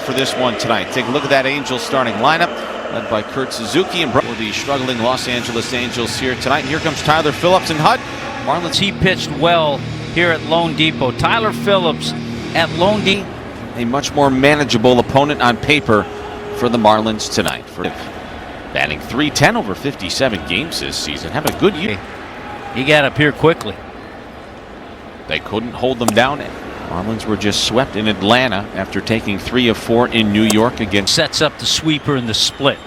for this one tonight. Take a look at that Angels starting lineup, led by Kurt Suzuki and for the struggling Los Angeles Angels here tonight. And here comes Tyler Phillips and Hud. Marlins. He pitched well here at Lone Depot. Tyler Phillips at Lone Depot. A much more manageable opponent on paper for the Marlins tonight. For batting .310 over 57 games this season. Have a good year. He got up here quickly. They couldn't hold them down. Marlins were just swept in Atlanta after taking 3 of 4 in New York against. Sets up the sweeper in the split.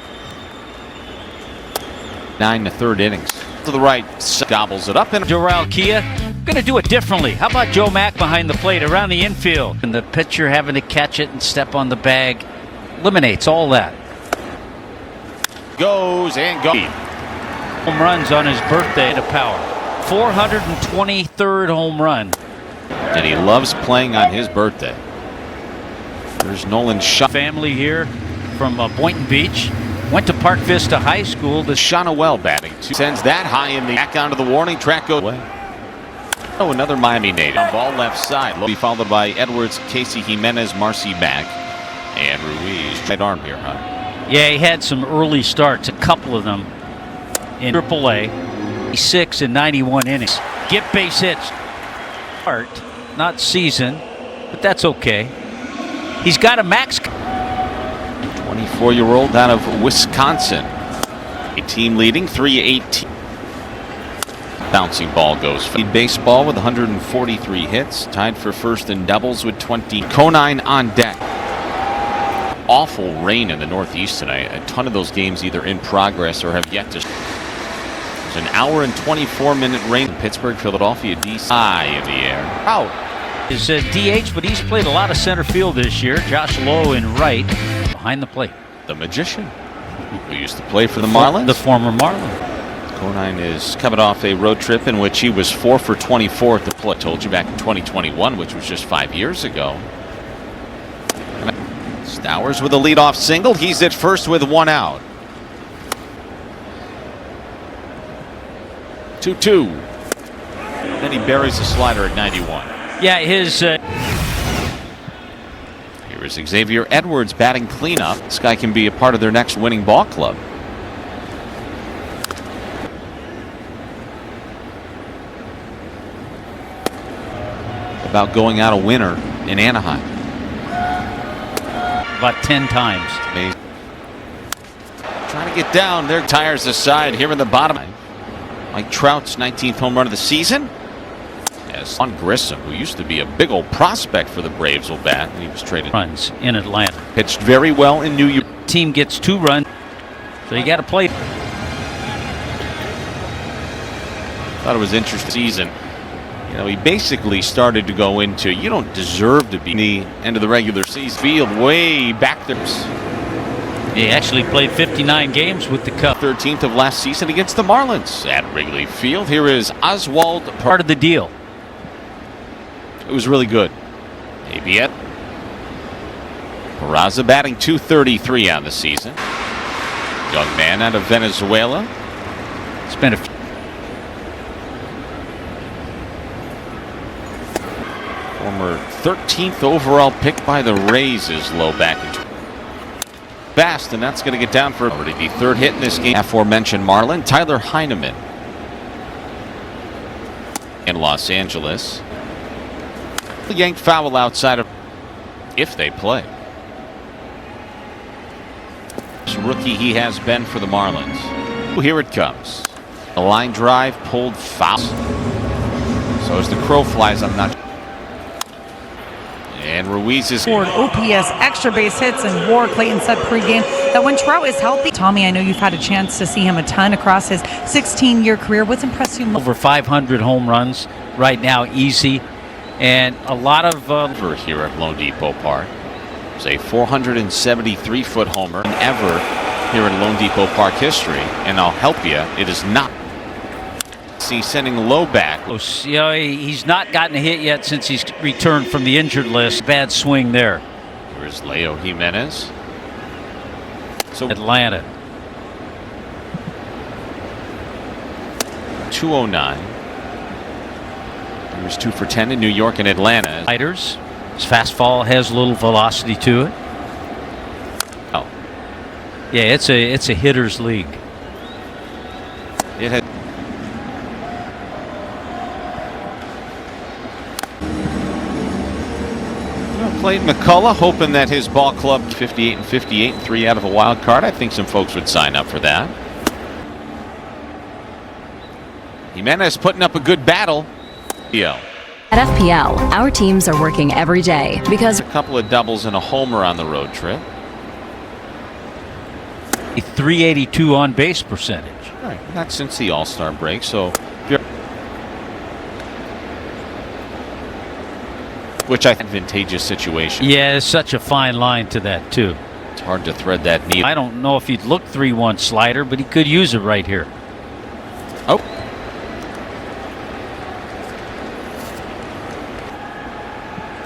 9 to third innings. To the right, gobbles it up. And Doral Kia going to do it differently. How about Joe Mack behind the plate around the infield? And the pitcher having to catch it and step on the bag eliminates all that. Goes and goes. Home runs on his birthday to power. 423rd home run. And he loves playing on his birthday. There's Nolan Shaw. Family here from Boynton Beach. Went to Park Vista High School. The Shonowell batting. Sends that high in the back onto the warning track. Goes away. Oh, another Miami native. Ball left side. Will be followed by Edwards, Casey Jimenez, Marcy back, and Ruiz. Right arm here, huh? Yeah, he had some early starts, a couple of them in AAA. 6 and 91 innings. Get base hits. Start, not season, but that's okay. He's got a max. 24-year-old out of Wisconsin. A team leading 3-18. Bouncing ball goes. Baseball with 143 hits. Tied for first in doubles with 20. Conine on deck. Awful rain in the Northeast tonight. A ton of those games either in progress or have yet to. There's an hour and 24-minute rain in Pittsburgh, Philadelphia, DC. High in the air. Out. Is DH, but he's played a lot of center field this year. Josh Lowe in right. Behind the plate. The magician, who used to play for the Marlins. The former Marlin. Conine is coming off a road trip in which he was 4 for 24 at the plate. Told you back in 2021, which was just 5 years ago. Stowers with a leadoff single. He's at first with 1 out. 2-2. Then he buries a slider at 91. Yeah, his. Here is Xavier Edwards batting cleanup. This guy can be a part of their next winning ball club. About going out a winner in Anaheim. About 10 times. Amazing. Trying to get down. Their tires aside here in the bottom. Mike Trout's 19th home run of the season. As Juan Grissom, who used to be a big old prospect for the Braves, will bat, and he was traded. Runs in Atlanta. Pitched very well in New York. Team gets 2 runs, so you got to play. Thought it was interesting season. You know, he basically started to go into, you don't deserve to be in the end of the regular season. Field way back there. He actually played 59 games with the Cubs. 13th of last season against the Marlins at Wrigley Field. Here is Oswald. Part of the deal. It was really good. Maybe it. Peraza batting .233 on the season. Young man out of Venezuela. Spent a few. Former 13th overall pick by the Rays is low back in fast, and that's going to get down for already the 3rd hit in this game. Aforementioned Marlin, Tyler Heineman in Los Angeles. The yanked foul outside of if they play. This rookie he has been for the Marlins. Here it comes. A line drive pulled foul. So as the crow flies, I'm not. And Ruiz is scored OPS, extra base hits, and WAR. Clayton said pregame that when Trout is healthy. Tommy, I know you've had a chance to see him a ton across his 16-year career. What's impressed you most? Over 500 home runs right now, easy, and a lot of here at Lone Depot Park. It's a 473-foot homer ever here in Lone Depot Park history, and I'll help you, it is not. See, sending low back. You know, he's not gotten a hit yet since he's returned from the injured list. Bad swing there. Here's Leo Jimenez. So Atlanta. 209. He was 2 for 10 in New York and Atlanta. Sliders. His fastball has a little velocity to it. Yeah, it's a hitter's league. It had. Played McCullough, hoping that his ball club 58 and 58 and 3 out of a wild card. I think some folks would sign up for that. Jimenez putting up a good battle. At FPL, our teams are working every day because a couple of doubles and a homer on the road trip. A 382 on base percentage. Right, not since the All-Star break. So, which I think advantageous situation. Yeah, there's such a fine line to that too. It's hard to thread that needle. I don't know if he'd look 3-1 slider, but he could use it right here. Oh.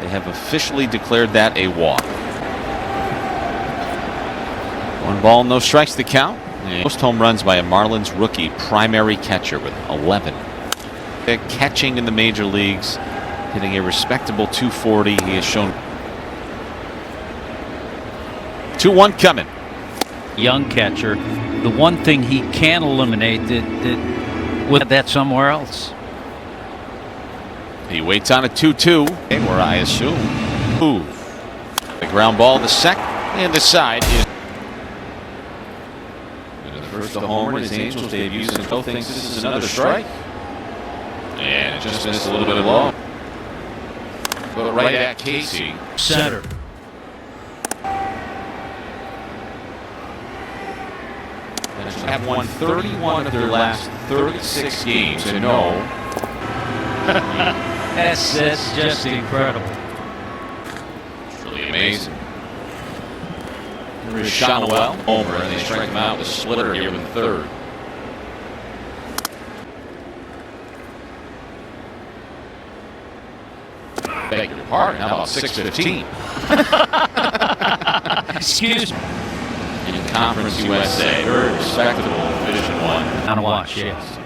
They have officially declared that a walk. 1 ball, no strikes to count. Most home runs by a Marlins rookie primary catcher with 11. They're catching in the major leagues, hitting a respectable 240. He has shown 2-1 coming. Young catcher. The one thing he can eliminate that with that somewhere else. He waits on a 2-2, where I assume. Ooh. The ground ball to second, and the side is. First a homer in his Angels debut, and Phil thinks this is another strike. And just missed a little bit low. But right at Casey. Center. Have won 31 of their last 36 games, and no. That's just incredible. It's really amazing. Here's Shonwell, homer, and they strike him out with a splitter here in the third. Beg your pardon, how about 6:15? Excuse me. In Conference USA, very respectable Division I. On a watch, yes.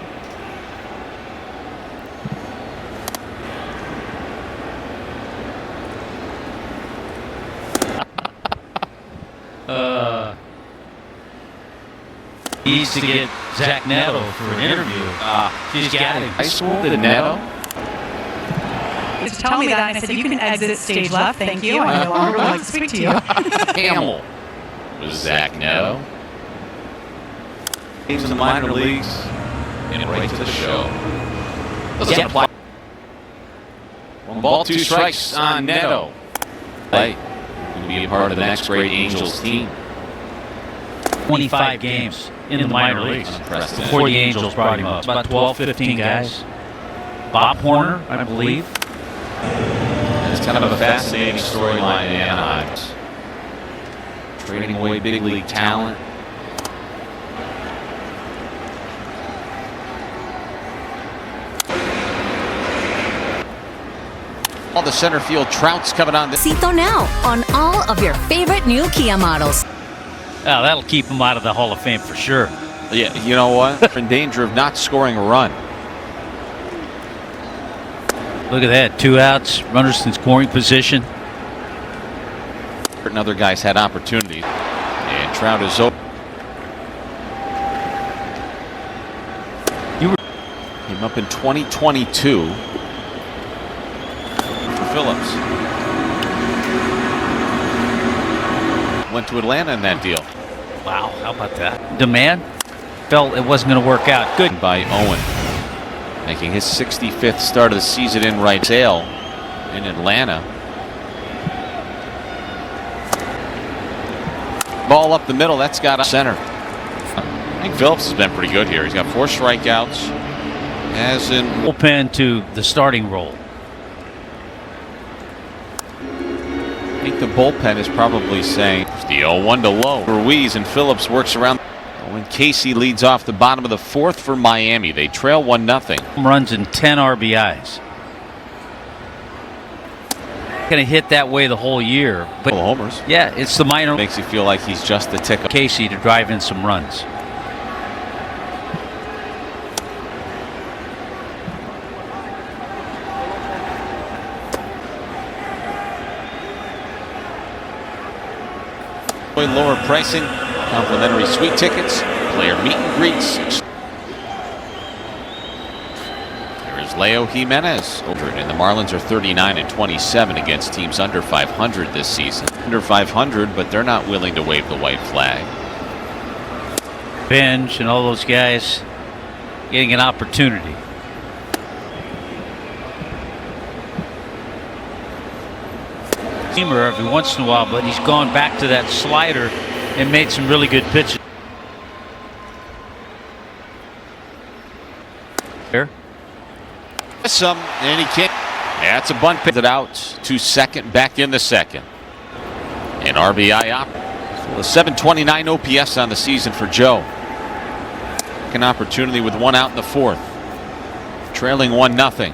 He needs to get Zach Neto for an interview. She's got him. High school did Neto? Just tell me that, and I said, you can exit stage left, thank you. I no longer would like to speak to you. Hamill was Zach Neto. Games in the minor leagues and right to the show. Doesn't apply. 1 ball, 2 strikes on Neto. Play. Going to be a part of the next great Angels team. 25 games in the minor leagues before the Angels brought him up. About 12, 15 guys. Bob Horner, I believe. It's kind of a fascinating storyline in Anaheim. Trading away big league talent. All the center field Trout's coming on. Cito now on all of your favorite new Kia models. Oh, that'll keep him out of the Hall of Fame for sure. Yeah, you know what? In danger of not scoring a run. Look at that. 2 outs. Runners in scoring position. And other guys had opportunities. And Trout is open. Came up in 2022 for Phillips. Went to Atlanta in that deal. Wow, how about that? Demand felt it wasn't going to work out. Good. By Owen. Making his 65th start of the season in right sale in Atlanta. Ball up the middle. That's got a center. I think Phillips has been pretty good here. He's got 4 strikeouts. As in bullpen to the starting role. I think the bullpen is probably saying the 0-1 to low. Ruiz and Phillips works around. When Casey leads off the bottom of the 4th for Miami, they trail 1-0. Runs in 10 RBIs. Going to hit that way the whole year. But homers. Yeah, it's the minor. Makes you feel like he's just the tick of Casey to drive in some runs. Lower pricing. Complimentary suite tickets, player meet and greets. Here is Leo Jimenez. And the Marlins are 39-27 against teams under 500 this season. Under 500, but they're not willing to wave the white flag. Bench and all those guys getting an opportunity. Seamer every once in a while, but he's gone back to that slider and made some really good pitches. Here. And he can't. That's a bunt. Picked it out to second, back in the second. An RBI op. A 729 OPS on the season for Joe. An opportunity with one out in the fourth. Trailing 1-0.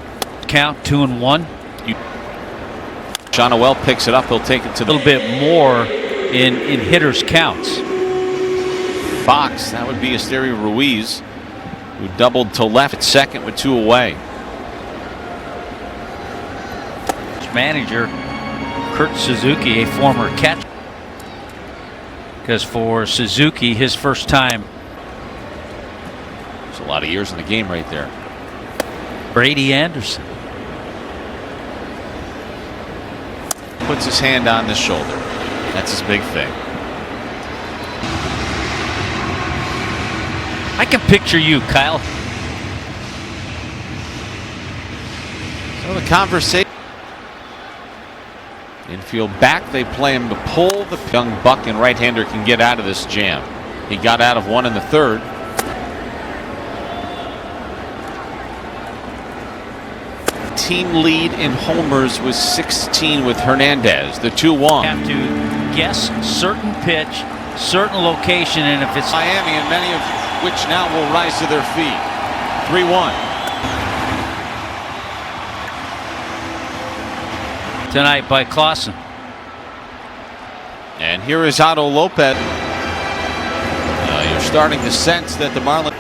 Count 2-1. John Noel picks it up. He'll take it to a little bit more in hitters counts. Box. That would be Asterio Ruiz, who doubled to left at second with 2 away. Manager Kurt Suzuki, a former catcher, because for Suzuki, his first time. There's a lot of years in the game right there. Brady Anderson puts his hand on the shoulder. That's his big thing. I can picture you, Kyle. So the conversation. Infield back, they play him to pull. The young buck and right-hander can get out of this jam. He got out of one in the third. Team lead in homers was 16 with Hernandez. The 2-1. Have to guess certain pitch, certain location, and if it's Miami, and many of which now will rise to their feet. 3-1. tonight by Clausen. And here is Otto Lopez. You're starting to sense that the Marlins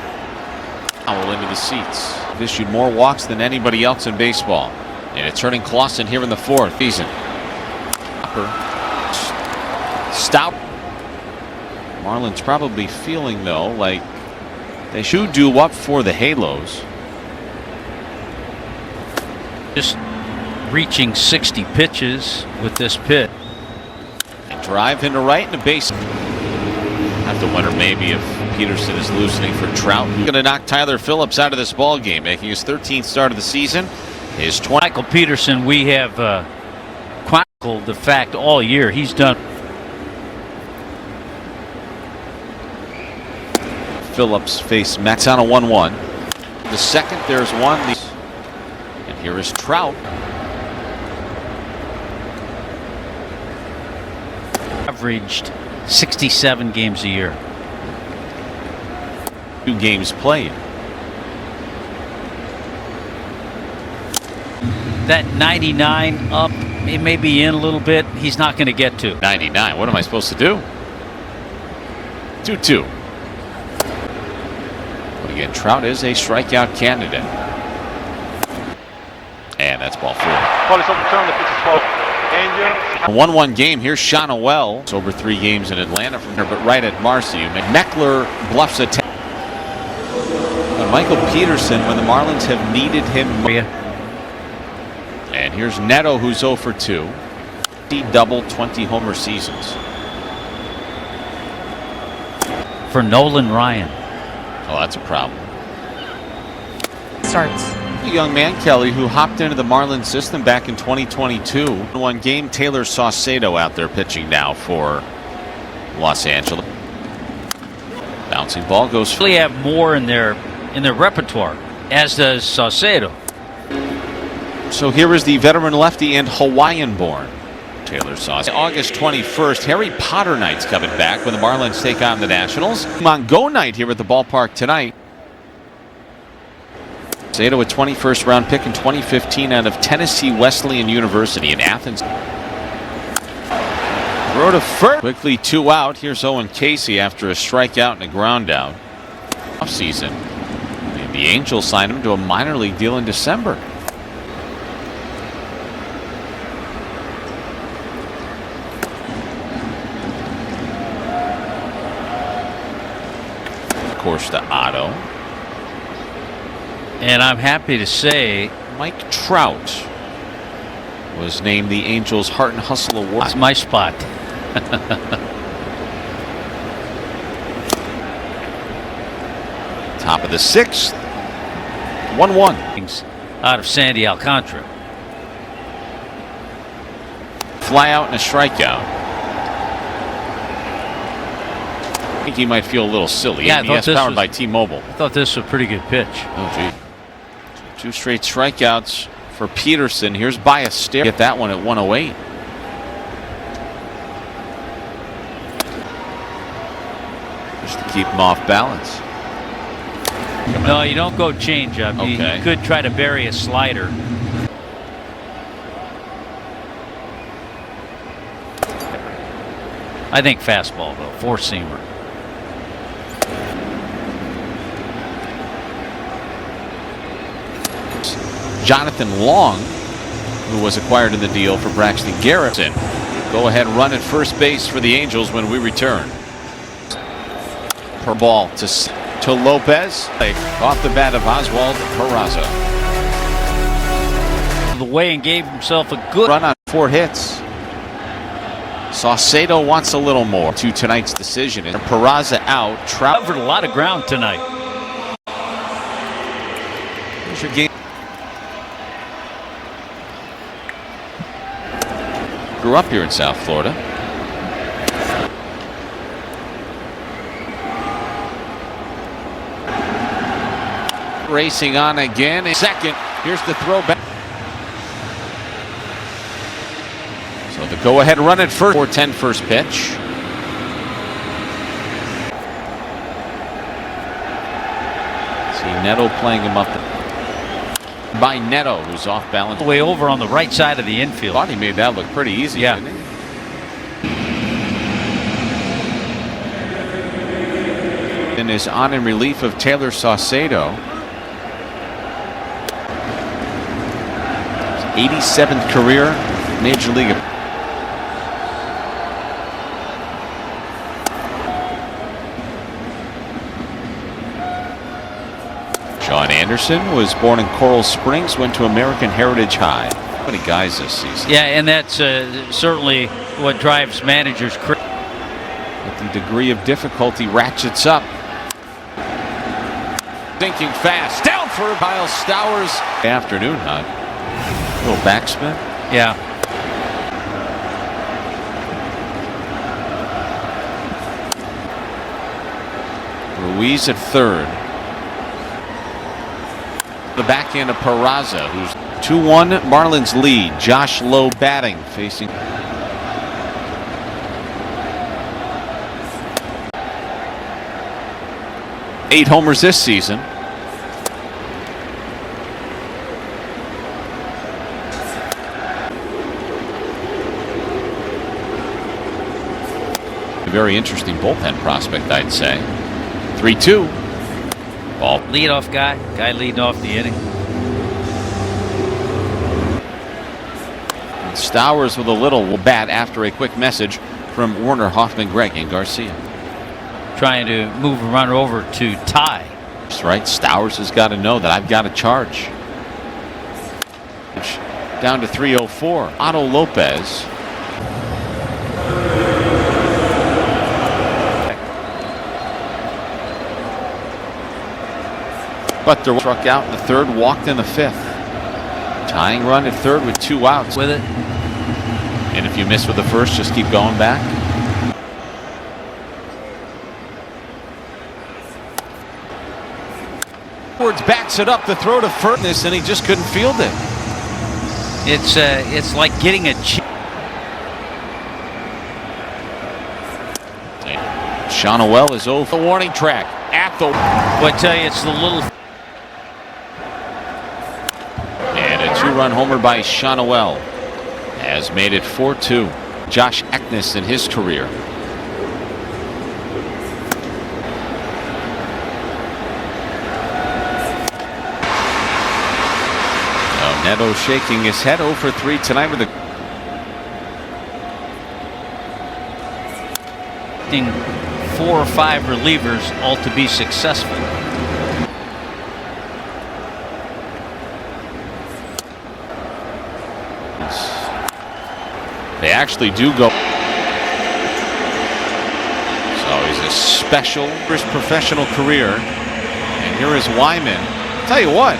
will into the seats. They've issued more walks than anybody else in baseball. And it's hurting Clausen here in the fourth season. Stout. Marlins probably feeling, though, like they should do up for the Halos. Just reaching 60 pitches with this pitch. And drive into right and a base. Have to wonder maybe if Peterson is loosening for Trout. He's going to knock Tyler Phillips out of this ball game, making his 13th start of the season. His 20. Michael Peterson, we have chronicled the fact all year he's done. Phillips face Max on a 1-1. The second, there's one. And here is Trout. Averaged 67 games a year. 2 games played. That 99 up, it may be in a little bit. He's not going to get to 99. What am I supposed to do? 2-2. But again, Trout is a strikeout candidate. And that's ball 4. Ball is overturned. The pitch is 12. A 1-1 game. Here's Sean Noel. It's over 3 games in Atlanta from here, but right at Marcy. Meckler bluffs a. Michael Peterson, when the Marlins have needed him. And here's Neto, who's 0 for 2. He doubled 20 homer seasons. For Nolan Ryan. Oh, that's a problem. Starts. A young man, Kelly, who hopped into the Marlins system back in 2022. One game, Taylor Saucedo out there pitching now for Los Angeles. Bouncing ball goes. Really have more in their repertoire, as does Saucedo. So here is the veteran lefty and Hawaiian-born Taylor Saucedo. August 21st, Harry Potter night's coming back when the Marlins take on the Nationals. Mongo night here at the ballpark tonight. Saucedo, a 21st round pick in 2015 out of Tennessee Wesleyan University in Athens. Throw to first. Quickly 2 out. Here's Owen Casey after a strikeout and a ground out. Off season. And the Angels signed him to a minor league deal in December. course, to Otto. And I'm happy to say Mike Trout was named the Angels Heart and Hustle Award. that's my spot. Top of the 6th. 1-1. Out of Sandy Alcantara. Fly out and a strikeout. I think he might feel a little silly. Yeah, ABS powered by T-Mobile. I thought this was a pretty good pitch. Oh, gee. 2 straight strikeouts for Peterson. Here's Bias. Get that one at 108. Just to keep him off balance. No, you don't go change up. Okay. You could try to bury a slider. I think fastball though, 4-seamer. Jonathan Long, who was acquired in the deal for Braxton Garrison. Go ahead run at first base for the Angels when we return. Per ball to Lopez. Off the bat of Oswald Peraza. The way and gave himself a good Run on 4 hits. Saucedo wants a little more to tonight's decision. And Peraza out. Trout covered a lot of ground tonight. Here's your game. Grew up here in South Florida. Racing on again. Second. Here's the throw back. So the go-ahead run at first. 4-10 first pitch. See Neto playing him up by Neto, who's off balance. Way over on the right side of the infield. Thought he made that look pretty easy. Yeah. Didn't he? And is on in relief of Taylor Saucedo. 87th career Major League. John Anderson was born in Coral Springs, went to American Heritage High. How many guys this season? Yeah, and that's certainly what drives managers crazy. But the degree of difficulty ratchets up. Thinking fast. Down for Miles Stowers. Afternoon, huh? Little backspin. Yeah. Ruiz at third. The backhand of Peraza, who's 2-1 Marlins lead. Josh Lowe batting, facing. Eight homers this season. A very interesting bullpen prospect, I'd say. 3-2. Ball. Leadoff guy leading off the inning. Stowers with a little bat after a quick message from Warner, Hoffman, Gregg, and Garcia. Trying to move a runner over to tie. That's right. Stowers has got to know that I've got to charge. Down to 304. Otto Lopez. But they're struck out in the third, walked in the fifth. Tying run at third with 2 outs. With it. And if you miss with the first, just keep going back. Edwards backs it up to throw to first, and he just couldn't field it. It's like getting a Shawnoel is over the warning track at the. Well, I tell you, it's the little. And a 2-run homer by Shawnoel has made it 4-2. Josh Eknes in his career. Neto shaking his head. 0 for 3 tonight with a. 4 or 5 relievers all to be successful. They actually do go. So he's a special first professional career. And here is Wyman. I'll tell you what.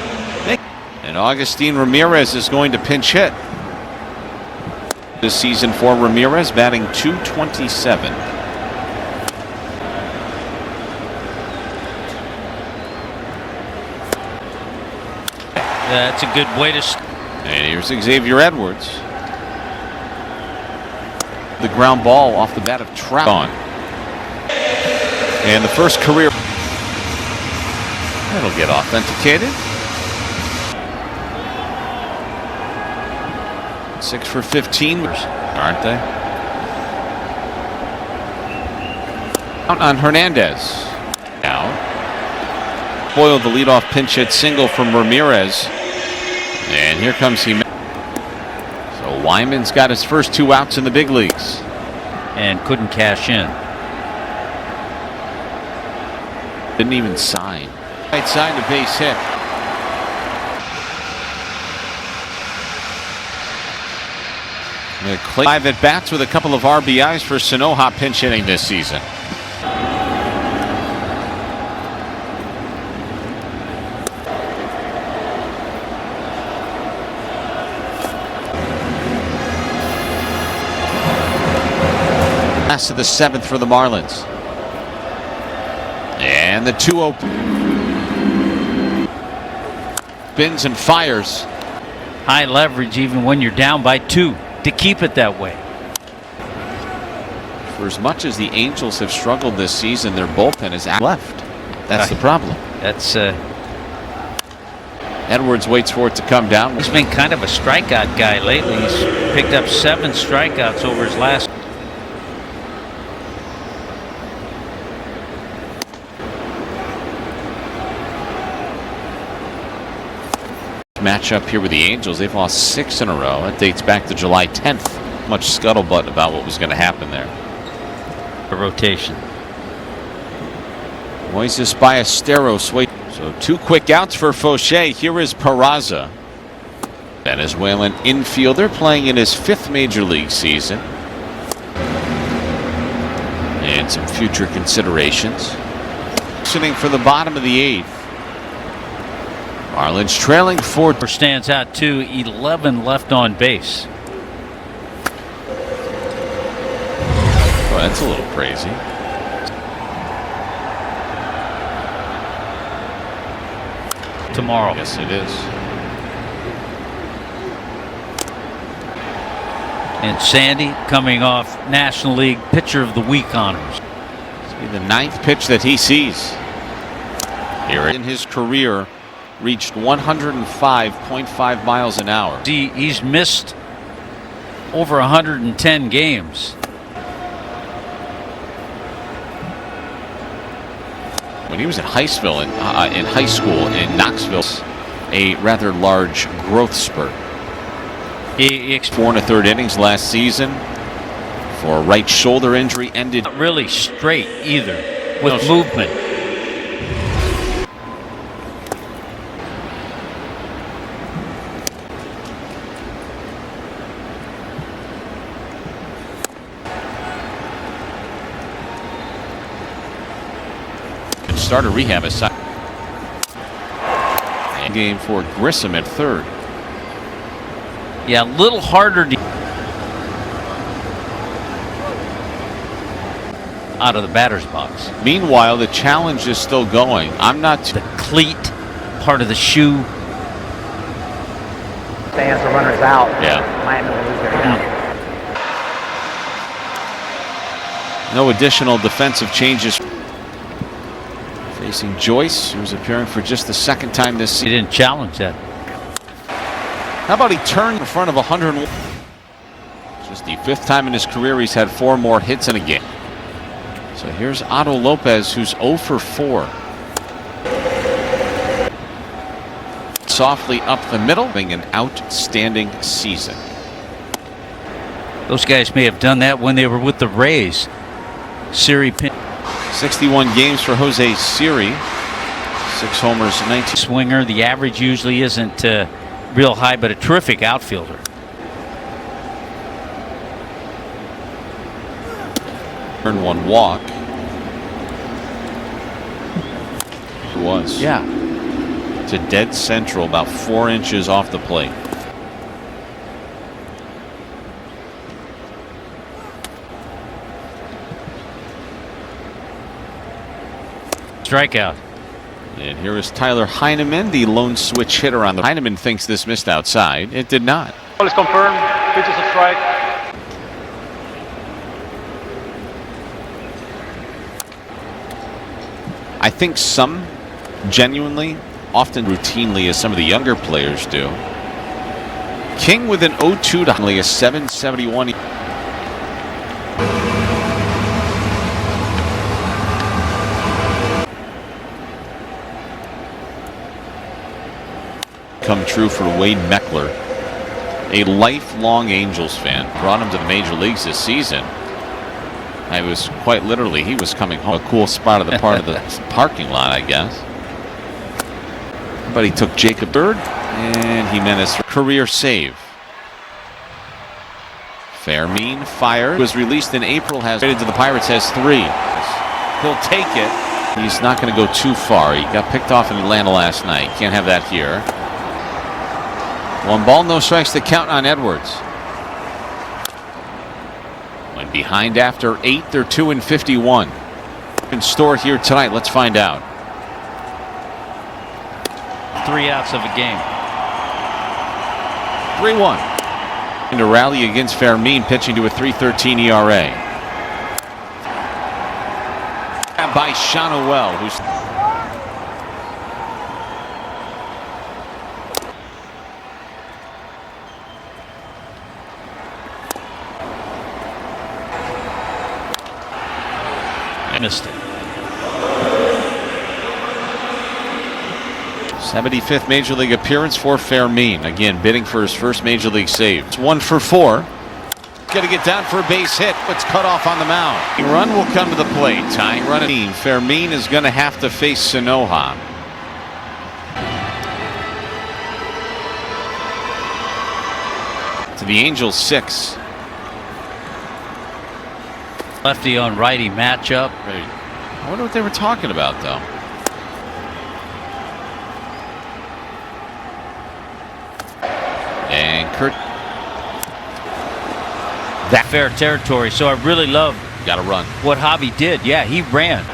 And Augustine Ramirez is going to pinch hit this season for Ramirez, batting .227. That's a good way to. And here's Xavier Edwards. The ground ball off the bat of Trout. On. And the first career. That'll get authenticated. 6 for 15, aren't they? Out on Hernandez. Now. Boiled the leadoff pinch hit single from Ramirez. And here comes he. So Wyman's got his first 2 outs in the big leagues. And couldn't cash in. Didn't even sign. Right side to base hit. Five at bats with a couple of RBIs for Sanoha pinch hitting this season. Last of the 7th for the Marlins. And the 2-0 spins and fires. High leverage even when you're down by 2 to keep it that way. For as much as the Angels have struggled this season, their bullpen is left. That's the problem. That's Edwards waits for it to come down. He's been kind of a strikeout guy lately. He's picked up 7 strikeouts over his last. Matchup here with the Angels. They've lost 6 in a row. That dates back to July 10th. Much scuttlebutt about what was going to happen there. A rotation. Moises Ballesteros. So 2 quick outs for Fauché. Here is Peraza. Venezuelan infielder playing in his 5th major league season. And some future considerations. Sitting for the bottom of the 8th. Marlins trailing 4. Stands out to 11 left on base. Well, that's a little crazy. Tomorrow. Yes, it is. And Sandy coming off National League Pitcher of the Week honors. This will be the 9th pitch that he sees. Here in his career. Reached 105.5 miles an hour. He's missed over 110 games. When he was in Highsville in high school in Knoxville, a rather large growth spurt. He 4 1/3 innings last season for a right shoulder injury. Ended not really straight either with movement. Starter rehab aside. And game for Grissom at 3rd. Yeah, a little harder to out of the batter's box. Meanwhile, the challenge is still going. I'm not The cleat, part of the shoe. Stands the runners out. Yeah. Miami will lose their count. no additional defensive changes. Facing Joyce, who's appearing for just the 2nd time this He season. didn't challenge that. How about he turned in front of 101? Just the 5th time in his career he's had 4 more hits in a game. So here's Otto Lopez, who's 0 for 4. Softly up the middle, having an outstanding season. Those guys may have done that when they were with the Rays. Siri pin. 61 games for Jose Siri. 6 homers, 19. Swinger. The average usually isn't real high, but a terrific outfielder. Earned 1 walk. It was. Yeah. To dead central, about 4 inches off the plate. Strikeout. And here is Tyler Heineman, the lone switch hitter on the. Heineman thinks this missed outside. It did not. Ball is confirmed. Pitch is a strike. I think some genuinely, often routinely, as some of the younger players do. King with an 0-2 to only a 771. Come true for Wade Meckler, a lifelong Angels fan. Brought him to the major leagues this season. I was quite literally, he was coming home. A cool spot of the part of the parking lot, I guess. But he took Jacob Bird, and he meant his career save. Fairmean fired. Was released in April. Has traded to the Pirates. Has 3. He'll take it. He's not going to go too far. He got picked off in Atlanta last night. Can't have that here. 1 ball, no strikes to count on Edwards. Went behind after 8. They're 2-51. In store here tonight. Let's find out. 3 outs of a game. 3-1. And a rally against Fairmean, pitching to a 3.13 ERA. By Shonowell, who's Missed it. 75th Major League appearance for Fairmean. Again, bidding for his first Major League save. It's 1 for 4. Got to get down for a base hit. It's cut off on the mound. A run will come to the plate. Tying run. Fairmean is going to have to face Sanoha. To the Angels, 6. Lefty on righty matchup. Right. I wonder what they were talking about, though. And Kurt. That fair territory. So I really love. Got to run. What Javi did. Yeah, he ran.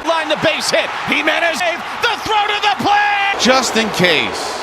Line the base hit. Jimenez. The throw to the plate. Just in case.